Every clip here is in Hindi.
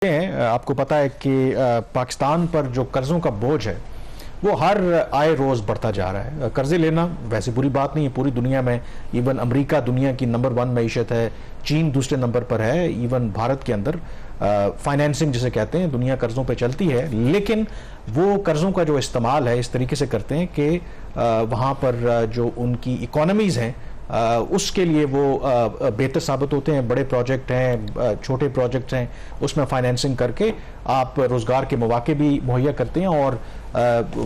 आपको पता है कि पाकिस्तान पर जो कर्जों का बोझ है वो हर आए रोज़ बढ़ता जा रहा है। कर्जे लेना वैसे बुरी बात नहीं है, पूरी दुनिया में इवन अमेरिका दुनिया की नंबर 1 मईशत है, चीन दूसरे नंबर पर है, इवन भारत के अंदर फाइनेंसिंग जिसे कहते हैं दुनिया कर्जों पे चलती है। लेकिन वो कर्जों का जो इस्तेमाल है इस तरीके से करते हैं कि वहाँ पर जो उनकी इकोनॉमीज़ हैं उसके लिए वो बेहतर साबित होते हैं। बड़े प्रोजेक्ट हैं, छोटे प्रोजेक्ट्स हैं, उसमें फाइनेंसिंग करके आप रोज़गार के मौके भी मुहैया करते हैं और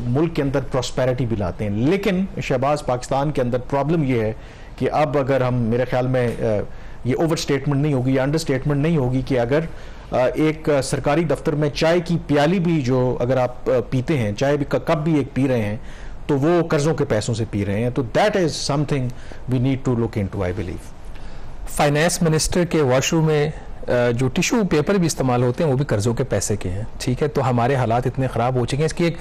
मुल्क के अंदर प्रॉस्पेरिटी भी लाते हैं। लेकिन शहबाज, पाकिस्तान के अंदर प्रॉब्लम ये है कि अब अगर हम, मेरे ख्याल में ये ओवर स्टेटमेंट नहीं होगी या अंडर स्टेटमेंट नहीं होगी कि अगर एक सरकारी दफ्तर में चाय की प्याली भी जो अगर आप पीते हैं, चाय भी कप भी एक पी रहे हैं, तो वो कर्जों के पैसों से पी रहे हैं। तो that is something we need to look into, I believe. Finance minister के वॉशरूम में जो टिश्यू पेपर भी इस्तेमाल होते हैं वो भी कर्जों के पैसे के हैं। ठीक है, तो हमारे हालात इतने ख़राब हो चुके हैं। इसकी एक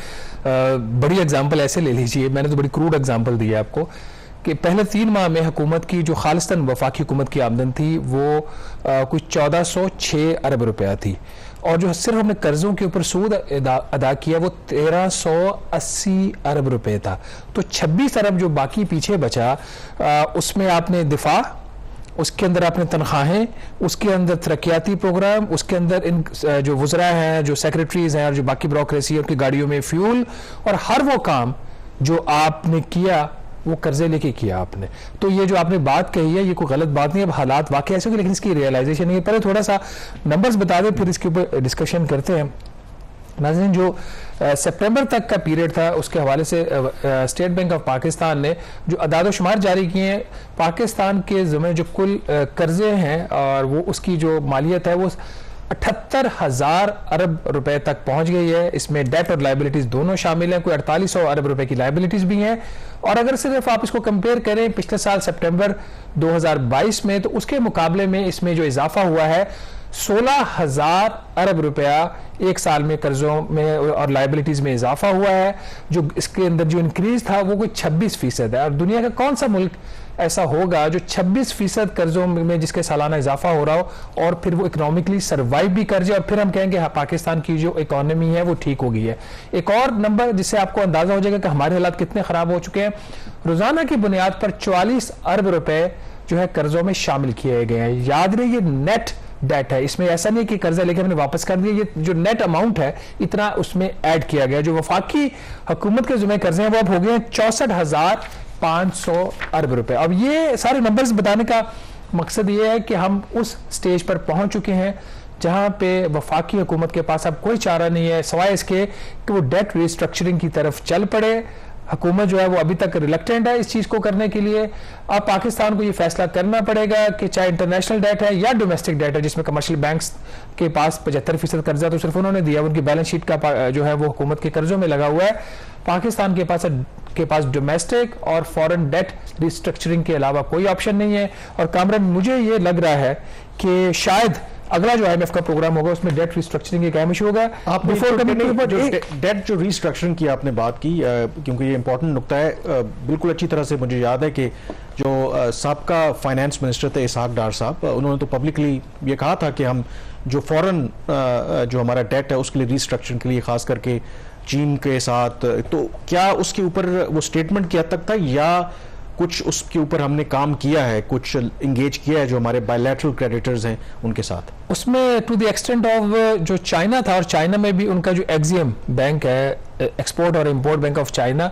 बड़ी एग्जांपल ऐसे ले लीजिए, मैंने तो बड़ी क्रूड एग्जांपल दी है आपको कि पहले 3 माह में हुकूमत की जो खालिस्तान वफाकी हुकूमत की आमदन थी वो कुछ 1406 अरब रुपया थी, और जो सिर्फ हमने कर्जों के ऊपर सूद अदा किया वो 1380 अरब रुपए था। तो 26 अरब जो बाकी पीछे बचा, उसमें आपने दिफा, उसके अंदर आपने तनख्वाहें, उसके अंदर तरक्याती प्रोग्राम, उसके अंदर इन जो वज़रा हैं, जो सेक्रेटरीज हैं और जो बाकी ब्यूरोक्रेसी है उनकी गाड़ियों में फ्यूल, और हर वो काम जो आपने किया वो कर्जे लेके किया आपने। तो ये जो आपने बात कही है ये कोई गलत बात नहीं है, अब हालात वाकई ऐसे होंगे, लेकिन इसकी रियलाइजेशन नहीं है। पहले थोड़ा सा नंबर्स बता दें, फिर इसके ऊपर डिस्कशन करते हैं। नाज़रीन, जो सितंबर तक का पीरियड था उसके हवाले से स्टेट बैंक ऑफ पाकिस्तान ने जो अदाद शुमार जारी किए हैं, पाकिस्तान के ज़िम्मे जो कुल कर्जे हैं और वो उसकी जो मालियत है वो 78,000 अरब रुपए तक पहुंच गई है। इसमें डेट और लाइबिलिटीज दोनों शामिल हैं, कोई 4800 अरब रुपए की लाइबिलिटीज भी हैं। और अगर सिर्फ आप इसको कंपेयर करें पिछले साल सितंबर 2022 में, तो उसके मुकाबले में इसमें जो इजाफा हुआ है 16,000 अरब रुपया एक साल में कर्जों में और लाइबिलिटीज में इजाफा हुआ है। जो इसके अंदर जो इंक्रीज था वो कोई 26% है। और दुनिया का कौन सा मुल्क ऐसा होगा जो 26% कर्जों में जिसके सालाना इजाफा हो रहा हो और फिर वो इकोनॉमिकली सर्वाइव भी कर जाए, और फिर हम कहेंगे हाँ पाकिस्तान की जो इकोनॉमी है वो ठीक हो गई है। एक और नंबर जिससे आपको अंदाजा हो जाएगा कि हमारे हालात कितने खराब हो चुके हैं, रोजाना की बुनियाद पर 44 अरब रुपए जो है कर्जों में शामिल किए गए हैं। याद रहे ये नेट डेट है, इसमें ऐसा नहीं कि कर्जा लेके हमने वापस कर दिया, ये जो नेट अमाउंट है इतना उसमें ऐड किया गया। जो वफाकी हुकूमत के जिम्मे कर्जे हैं वो अब हो गए हैं 64,500 अरब रुपए। अब ये सारे नंबर्स बताने का मकसद ये है कि हम उस स्टेज पर पहुंच चुके हैं जहां पे वफाकी हुकूमत के पास अब कोई चारा नहीं है सिवाय इसके कि वो डेट रिस्ट्रक्चरिंग की तरफ चल पड़े। हुकूमत जो है वो अभी तक रिलक्टेंट है इस चीज को करने के लिए। अब पाकिस्तान को ये फैसला करना पड़ेगा कि चाहे इंटरनेशनल डेट है या डोमेस्टिक डेट है, जिसमें कमर्शियल बैंक्स के पास 75% कर्जा तो सिर्फ उन्होंने दिया, उनकी बैलेंस शीट का जो है वो हुकूमत के कर्जों में लगा हुआ है। पाकिस्तान के पास डोमेस्टिक और फॉरेन डेट रिस्ट्रक्चरिंग के अलावा कोई ऑप्शन नहीं है। और कामरान, मुझे ये लग रहा है कि शायद अगला जो IMF का प्रोग्राम होगा उसमें डेट रिस्ट्रक्चरिंग एक अहम इशू होगा। डेट जो रिस्ट्रक्चरिंग की आपने बात की, क्योंकि ये इंपॉर्टेंट नुकता है, बिल्कुल अच्छी तरह से मुझे याद है कि जो साबका फाइनेंस मिनिस्टर थे इसहाक डार साहब, उन्होंने तो पब्लिकली ये कहा था कि हम जो फॉरेन जो हमारा डेट है उसके लिए रिस्ट्रक्चरिंग के लिए खास करके चीन के साथ, तो क्या उसके ऊपर वो स्टेटमेंट की हद तक था या कुछ उसके ऊपर हमने काम किया है, कुछ इंगेज किया है जो हमारे बायलैटरल क्रेडिटर्स हैं उनके साथ? उसमें टू द एक्सटेंट ऑफ जो चाइना था, और चाइना में भी उनका जो एक्सियम बैंक है, एक्सपोर्ट और इंपोर्ट बैंक ऑफ चाइना,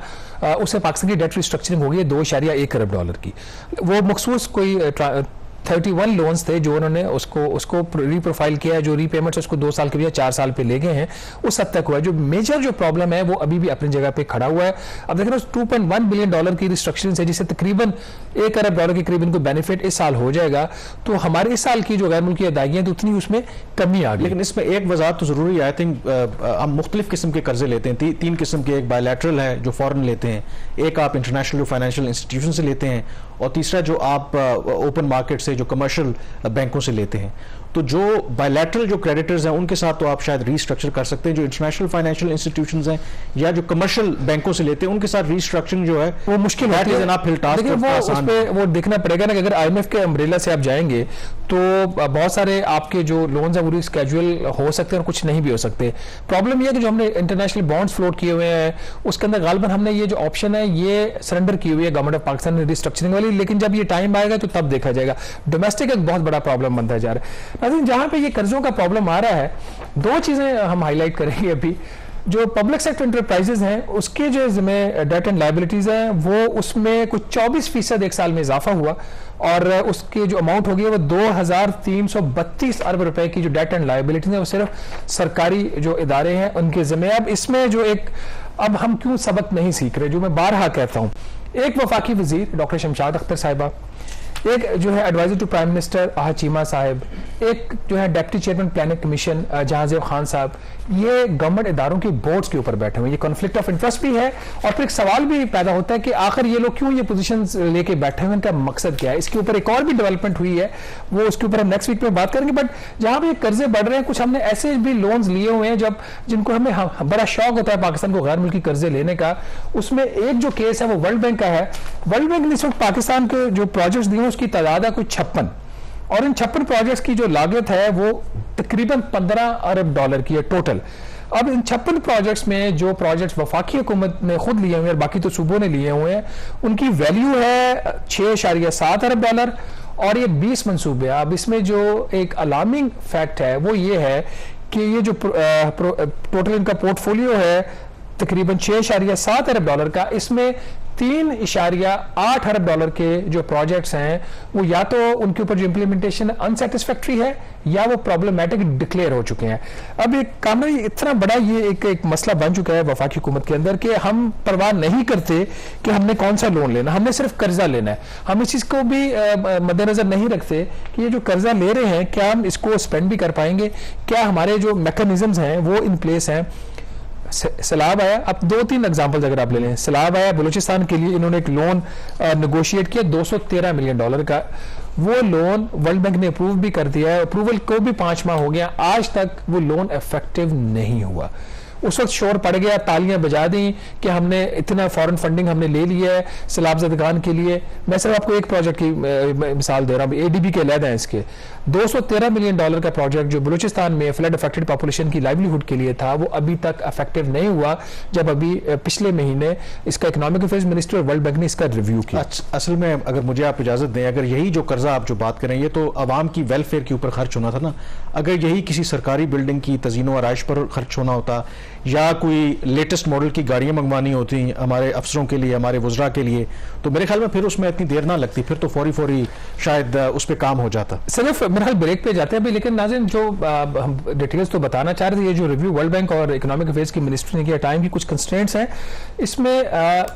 उससे पाकिस्तान की डेट रिस्ट्रक्चरिंग हो गई है 2.1 अरब डॉलर की। वो मखसूस कोई 31 लोन्स थे जो उन्होंने उसको रीप्रोफाइल किया है, जो रीपेमेंट्स उसको 2 साल के लिए 4 साल पे ले गए हैं, उस हद तक हुआ है। जो मेजर जो प्रॉब्लम है वो अभी भी अपनी जगह पे खड़ा हुआ है। अब देख रहे हो 2.1 बिलियन डॉलर की रिस्ट्रक्चरिंग है, जिससे तकरीबन 1 अरब डॉलर के करीब इनको बेनिफिट इस साल हो जाएगा। तो हमारे इस साल की जो गैर मुल्की अदायगियां तो उतनी उसमें कमी आ गई। लेकिन इसमें एक वजाहत तो जरूरी है, आई थिंक हम मुख्तलिफ किस्म के कर्जे लेते हैं, 3 किस्म के। एक बायलैटरल है जो फॉरेन लेते हैं, एक आप इंटरनेशनल फाइनेंशियल इंस्टीट्यूशन से लेते हैं, और तीसरा जो आप ओपन मार्केट से जो कमर्शियल बैंकों से लेते हैं। तो जो बायलैटरल जो क्रेडिटर्स हैं उनके साथ तो आप शायद रीस्ट्रक्चर कर सकते हैं, जो इंटरनेशनल फाइनेंशियल इंस्टीट्यूशंस हैं या जो कमर्शियल बैंकों से लेते हैं उनके साथ रीस्ट्रक्चरिंग जो है वो मुश्किल होती है। लेकिन वो उस पे वो देखना पड़ेगा ना कि अगर आईएमएफ के अम्ब्रेला से आप जाएंगे तो बहुत सारे आपके जो लोन्स हैं वो स्केड्यूल हो सकते हैं और कुछ नहीं भी हो सकते। प्रॉब्लम ये है कि जो हमने इंटरनेशनल बॉन्ड्स फ्लोट किए हुए हैं उसके अंदर गालिबन हमने ये जो ऑप्शन है ये सरेंडर की हुई है गवर्नमेंट ऑफ पाकिस्तान ने रिस्ट्रक्चरिंग वाली, लेकिन जब ये टाइम आएगा तो तब देखा जाएगा। डोमेस्टिक एक बहुत बड़ा प्रॉब्लम बनता जा रहा है। नाज़रीन, जहां पे ये कर्जों का प्रॉब्लम आ रहा है, दो चीजें हम हाईलाइट करेंगे अभी। जो पब्लिक सेक्टर इंटरप्राइजेज हैं उसके जो जिम्मे डेट एंड लायबिलिटीज हैं वो उसमें कुछ 24% एक साल में इजाफा हुआ और उसकी जो अमाउंट होगी वो 2332 अरब रुपए की जो डेट एंड लायबिलिटीज है वो सिर्फ सरकारी जो इदारे हैं उनके जिम्मे। अब इसमें जो अब हम क्यों सबक नहीं सीख रहे, जो मैं बारहा कहता हूं, एक वफाकी वजीर डॉक्टर शमशाद अख्तर साहिबा, एक जो है एडवाइजर टू प्राइम मिनिस्टर आहा चीमा साहब, एक जो है deputy chairman planning commission Jahanzeb Khan साहब, ये गवर्नमेंट इदारों की बोर्ड्स के ऊपर बैठे हुए हैं। ये कॉन्फ्लिक्ट ऑफ इंटरेस्ट भी है और फिर एक सवाल भी पैदा होता है कि आखिर ये लोग क्यों ये पोजीशंस लेके बैठे हुए हैं, इनका मकसद क्या है। इसके ऊपर एक और भी डेवलपमेंट हुई है, वो उसके ऊपर हम नेक्स्ट वीक में बात करेंगे। बट जहां पे कर्जे बढ़ रहे हैं, कुछ हमने ऐसे भी लोन्स लिए हुए हैं जिनको हमें बड़ा शौक होता है पाकिस्तान को गैर मुल्की कर्जे लेने का। उसमें एक जो केस है वो वर्ल्ड बैंक का है। वर्ल्ड बैंक ने इस वक्त पाकिस्तान के जो प्रोजेक्ट्स दिए उसकी तादाद है कुछ 56 और इन 56 प्रोजेक्ट्स की जो लागत है वो तकरीबन 15 अरब डॉलर की है टोटल। अब इन 56 प्रोजेक्ट्स में जो प्रोजेक्ट्स वफाकी हुकूमत ने खुद लिए हुए हैं और बाकी तो सूबों ने लिए हुए हैं, उनकी वैल्यू है 6.7 अरब डॉलर और ये 20 मंसूबे। अब इसमें जो एक अलार्मिंग फैक्ट है वो ये है कि ये जो टोटल इनका पोर्टफोलियो है तकरीबन 6.7 अरब डॉलर का, इसमें 3.8 अरब डॉलर के जो प्रोजेक्ट्स हैं वो या तो उनके ऊपर जो इंप्लीमेंटेशन अनसेटिस्फैक्ट्री है या वो प्रॉब्लमैटिक डिक्लेयर हो चुके हैं। अब एक काम इतना बड़ा ये एक मसला बन चुका है वफाकी हुकूमत के अंदर कि हम परवाह नहीं करते कि हमने कौन सा लोन लेना, हमने सिर्फ कर्जा लेना है। हम इस चीज को भी मद्देनजर नहीं रखते कि ये जो कर्जा ले रहे हैं क्या हम इसको स्पेंड भी कर पाएंगे, क्या हमारे जो मैकेनिज्म्स हैं वो इन प्लेस हैं। सैलाब आया, अब 2-3 एग्जांपल्स अगर आप ले लें, सैलाब आया बलूचिस्तान के लिए इन्होंने एक लोन नेगोशिएट किया 213 मिलियन डॉलर का। वो लोन वर्ल्ड बैंक ने अप्रूव भी कर दिया है, अप्रूवल को भी 5 माह हो गया, आज तक वो लोन इफेक्टिव नहीं हुआ। उस वक्त शोर पड़ गया, तालियां बजा दी कि हमने इतना फॉरेन फंडिंग हमने ले लिया है सैलाब ज़दगान के लिए। मैं सिर्फ आपको एक प्रोजेक्ट की मिसाल दे रहा हूँ, एडीबी के लहदा है इसके 213 मिलियन डॉलर का प्रोजेक्ट जो बलूचिस्तान में फ्लड अफेक्टेड पॉपुलेशन की लाइवलीहुड के लिए था वो अभी तक इफेक्टिव नहीं हुआ, जब अभी पिछले महीने इसका इकोनॉमिक अफेयर्स मिनिस्टर और वर्ल्ड बैंक ने इसका रिव्यू किया। असल में अगर मुझे आप इजाजत दें, अगर यही जो कर्जा आप जो बात करें ये तो आवाम की वेलफेयर के ऊपर खर्च होना था ना, अगर यही किसी सरकारी बिल्डिंग की तज़ीनो आराइश पर खर्च होना होता या कोई लेटेस्ट मॉडल की गाड़ियां मंगवानी होती हमारे अफसरों के लिए, हमारे वुज़रा के लिए, तो मेरे ख्याल में फिर उसमें इतनी देर ना लगती, फिर तो फौरी शायद उस पर काम हो जाता। सिर्फ मेरे ख्याल ब्रेक पे जाते हैं अभी, लेकिन नाज़रीन जो हम डिटेल्स तो बताना चाह रहे थे, ये जो रिव्यू वर्ल्ड बैंक और इकोनॉमिक अफेयर्स की मिनिस्ट्री ने किया, टाइम की कुछ कंस्ट्रेंट्स हैं इसमें।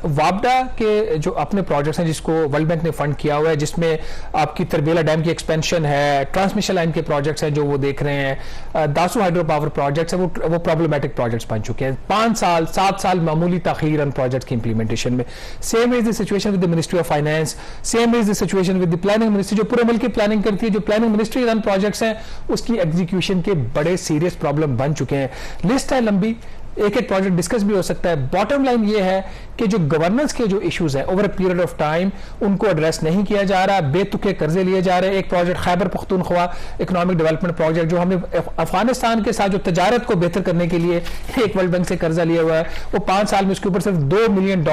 वापडा के जो अपने प्रोजेक्ट्स हैं जिसको वर्ल्ड बैंक ने फंड किया हुआ है, जिसमें आपकी तरबेला डैम की एक्सपेंशन है, ट्रांसमिशन लाइन के प्रोजेक्ट्स हैं जो वो देख रहे हैं, दासू हाइड्रो पावर प्रोजेक्ट्स है, वो प्रॉब्लमैटिक प्रोजेक्ट्स बन चुके हैं। 5-7 साल मामूली ताखीर उन प्रोजेक्ट्स की इंप्लीमेंटेशन में। Same is the situation with the ministry of finance, same is the situation with the planning ministry जो पूरे मुल्क की प्लानिंग करती है। जो प्लानिंग मिनिस्ट्री रन प्रोजेक्ट्स हैं उसकी एग्जीक्यूशन के बड़े सीरियस प्रॉब्लम बन चुके हैं। लिस्ट है लंबी, एक एक प्रोजेक्ट डिस्कस भी हो सकता है। बॉटम लाइन ये है कि जो गवर्नेंस के जो इश्यूज हैं over a period of time उनको एड्रेस नहीं किया जा रहा, बेतुके कर्जे लिए जा रहे हैं। एक project Khyber Pakhtunkhwa economic development project जो हमने अफगानिस्तान के साथ जो तजारत को बेहतर करने के लिए एक वर्ल्ड बैंक से कर्जा लिया हुआ है, वो 5 साल में उसके ऊपर सिर्फ $2 मिलियन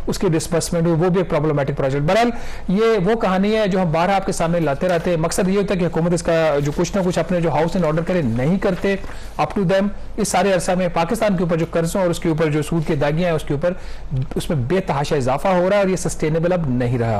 उसकी डिस्बर्समेंट हुई, वो भी एक प्रॉब्लमेटिक प्रोजेक्ट। बहरहाल ये वो कहानी है जो हम बाहर आपके सामने लाते रहते हैं। मकसद ये होता है कि हुकूमत इसका जो कुछ ना कुछ अपने जो हाउस एंड ऑर्डर करे नहीं करते। अप टू देम इस सारे अरसा में पाकिस्तान के ऊपर जो कर्जों और उसके ऊपर जो सूद की दागियां हैं उसके ऊपर उसमें बेतहाशा इजाफा हो रहा है और ये सस्टेनेबल अब नहीं रहा।